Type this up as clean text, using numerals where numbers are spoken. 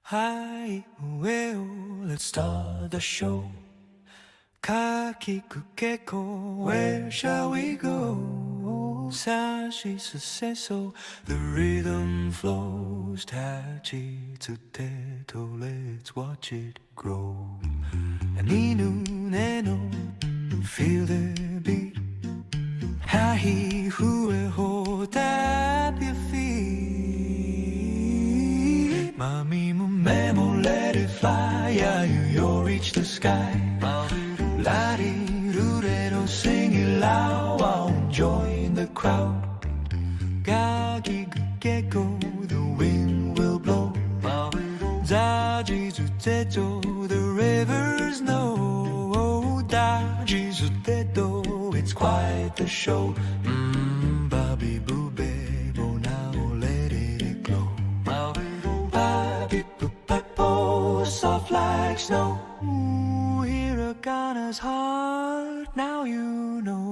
Hi, well, let's start the show. Kakikukeko, where shall we go? Sashi suceso, the rhythm flows. Tachi tsuteto, let's watch it grow. Ninu neno, feel the beat. Hahi hue ho, tap your feet. Mami memo, let it fly. Yeah, you'll reach the sky. La-di-do-de-do, sing it loud. I'll join the crowd. Gagi-gecko, the wind will blow. Zaji-zu-teto, the rivers know. Da-ji-zu-teto, it's quite the show. Babi-boo-bebo, now let it glow. Babi-boo-bebo, soft like snow. Hiragana's heart, now you know.